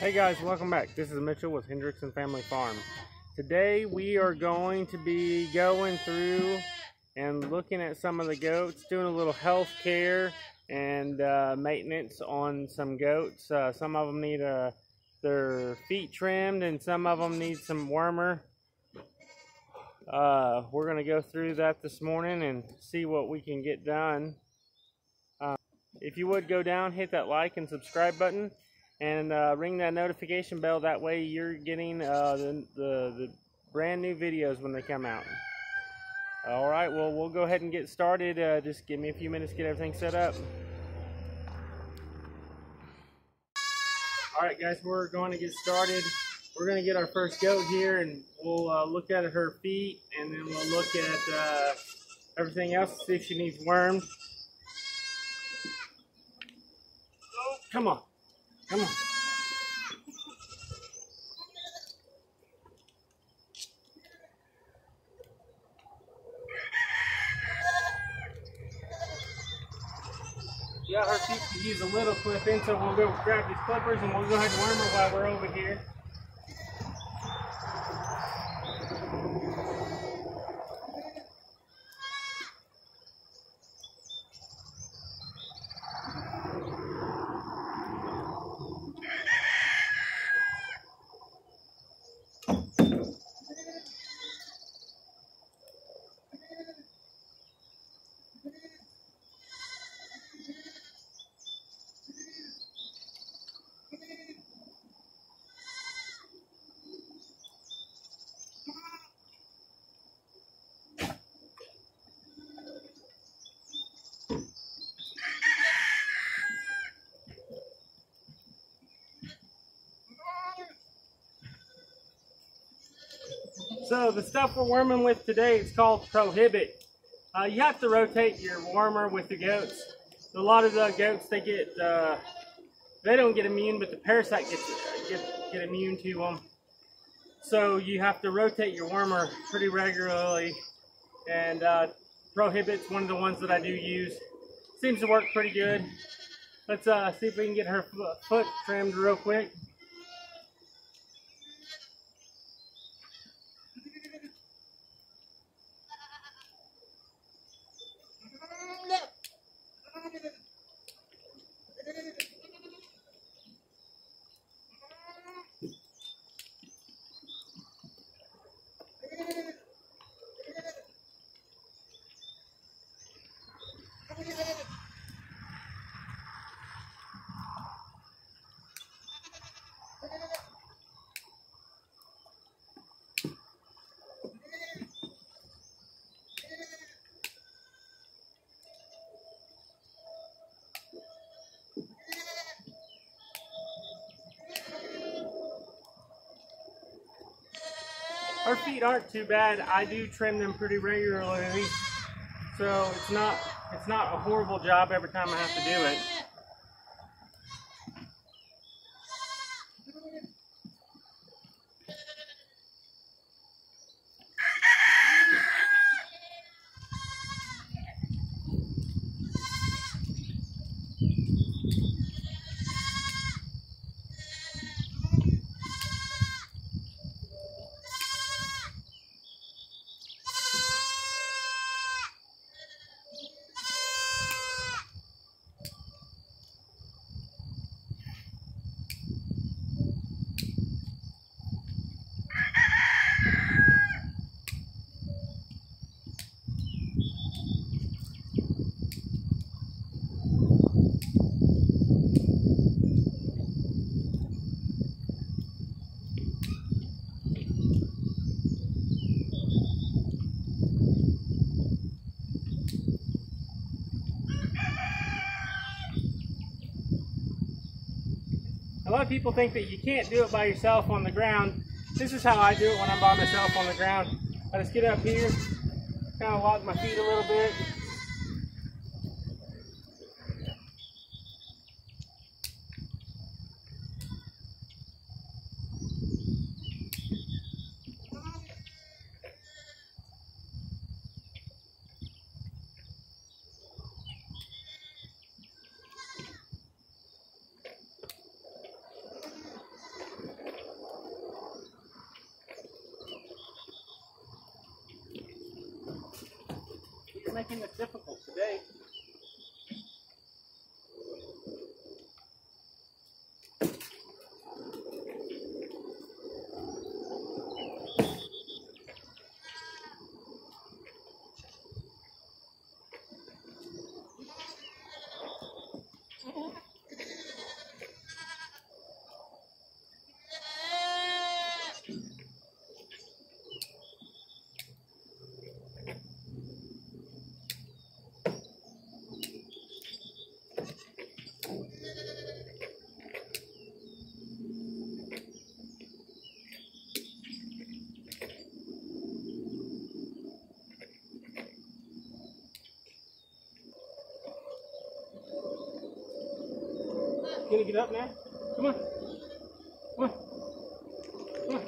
Hey guys, welcome back. This is Mitchell with Hendrickson Family Farm. Today we are going to be going through and looking at some of the goats, doing a little health care and maintenance on some goats. Some of them need their feet trimmed and some of them need some wormer. We're going to go through that this morning and see what we can get done. If you would go down, hit that like and subscribe button. And ring that notification bell. That way you're getting the brand new videos when they come out. Alright, well, we'll go ahead and get started. Just give me a few minutes to get everything set up. Alright guys, we're going to get started. We're going to get our first goat here and we'll look at her feet and then we'll look at everything else to see if she needs wormed. Oh, come on. Come on. Yeah, her feet could use a little clipping, so we'll go grab these clippers and we'll go ahead and worm her while we're over here. So the stuff we're worming with today is called Prohibit. You have to rotate your wormer with the goats. A lot of the goats, they don't get immune, but the parasite get immune to them. So you have to rotate your wormer pretty regularly. And Prohibit's one of the ones that I do use. Seems to work pretty good. Let's see if we can get her foot trimmed real quick. Her feet aren't too bad. I do trim them pretty regularly, so it's not a horrible job every time I have to do it. A lot of people think that you can't do it by yourself on the ground. This is how I do it when I'm by myself on the ground. I just get up here, kind of lock my feet a little bit. You're making this difficult today. Gonna get up now? Come on. Come on. Come on.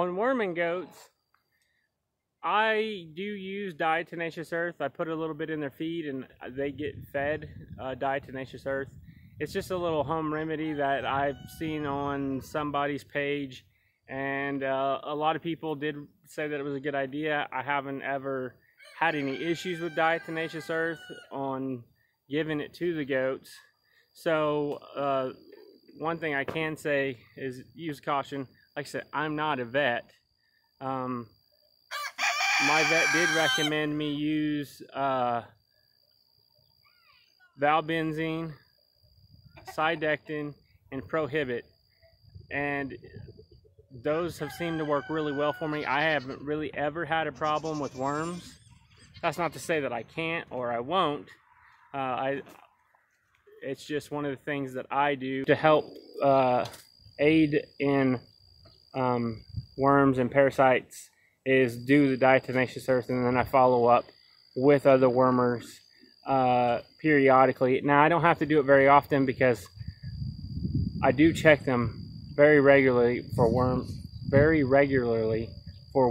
on worming goats, I do use diatomaceous earth. I put a little bit in their feed and they get fed diatomaceous earth. It's just a little home remedy that I've seen on somebody's page, and a lot of people did say that it was a good idea. I haven't ever had any issues with diatomaceous earth on giving it to the goats. So one thing I can say is use caution. Like I said, I'm not a vet. My vet did recommend me use valbenzine, cydectin, and prohibit, and those have seemed to work really well for me. I haven't really ever had a problem with worms. That's not to say that I can't or I won't. It's just one of the things that I do to help aid in worms and parasites is do the diatomaceous earth, and then I follow up with other wormers periodically. Now I don't have to do it very often because I do check them very regularly for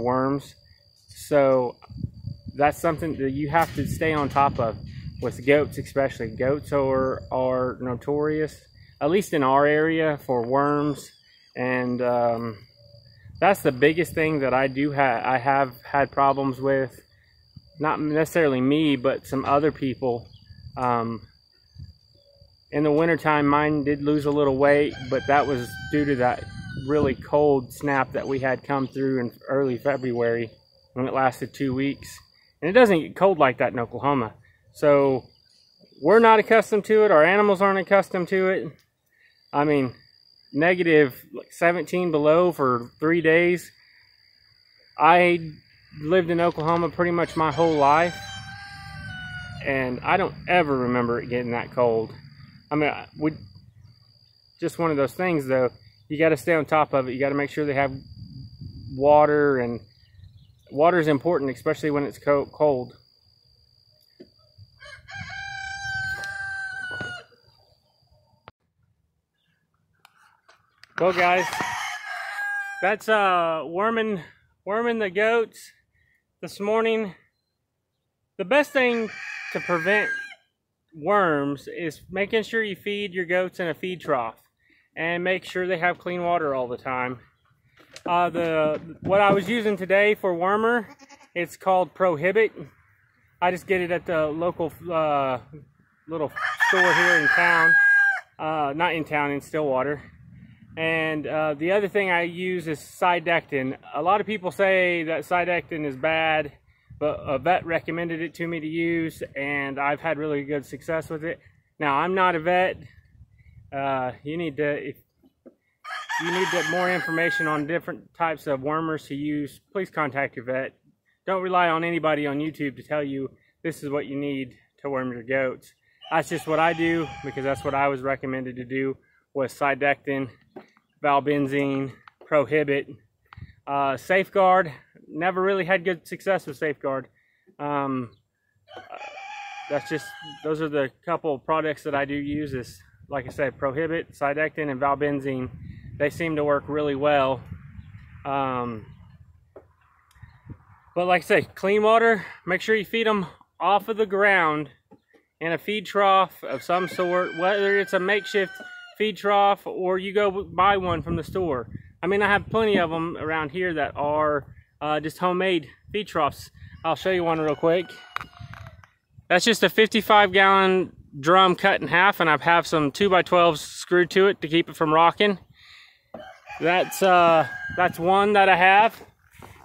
worms. So that's something that you have to stay on top of with goats, especially. Goats are notorious, at least in our area, for worms, and that's the biggest thing that I have had problems with. Not necessarily me, but some other people. In the wintertime, mine did lose a little weight, but that was due to that really cold snap that we had come through in early February, when it lasted 2 weeks. And it doesn't get cold like that in Oklahoma. So we're not accustomed to it. Our animals aren't accustomed to it. I mean, negative like 17 below for 3 days. I lived in Oklahoma pretty much my whole life, and I don't ever remember it getting that cold. I mean, just one of those things though. You got to stay on top of it. You got to make sure they have water, and water is important, especially when it's cold. Well guys, that's worming the goats this morning. The best thing to prevent worms is making sure you feed your goats in a feed trough and make sure they have clean water all the time. What I was using today for wormer, it's called Prohibit. I just get it at the local little store here in town. Not in town, in Stillwater. And the other thing I use is cydectin. A lot of people say that cydectin is bad, but a vet recommended it to me to use, and I've had really good success with it. Now, I'm not a vet. If you need more information on different types of wormers to use, please contact your vet. Don't rely on anybody on YouTube to tell you this is what you need to worm your goats. That's just what I do, because that's what I was recommended to do, was cydectin, valbenzine, Prohibit. Safeguard, never really had good success with Safeguard. Those are the couple of products that I do use. Is, like I said, Prohibit, cydectin, and valbenzine. They seem to work really well. But like I say, clean water, make sure you feed them off of the ground in a feed trough of some sort, whether it's a makeshift feed trough or you go buy one from the store. I mean, I have plenty of them around here that are just homemade feed troughs. I'll show you one real quick. That's just a 55-gallon drum cut in half, and I have some 2x12s screwed to it to keep it from rocking. That's one that I have.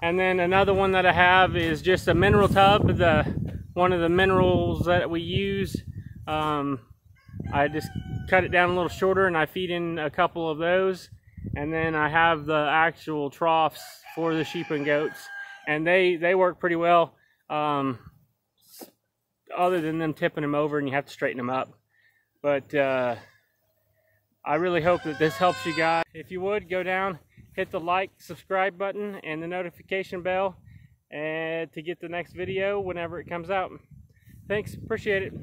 And then another one that I have is just a mineral tub, one of the minerals that we use. I just cut it down a little shorter and I feed in a couple of those. And then I have the actual troughs for the sheep and goats, and they work pretty well, other than them tipping them over and you have to straighten them up. But I really hope that this helps you guys. If you would, go down, hit the like, subscribe button and the notification bell to get the next video whenever it comes out. Thanks, appreciate it.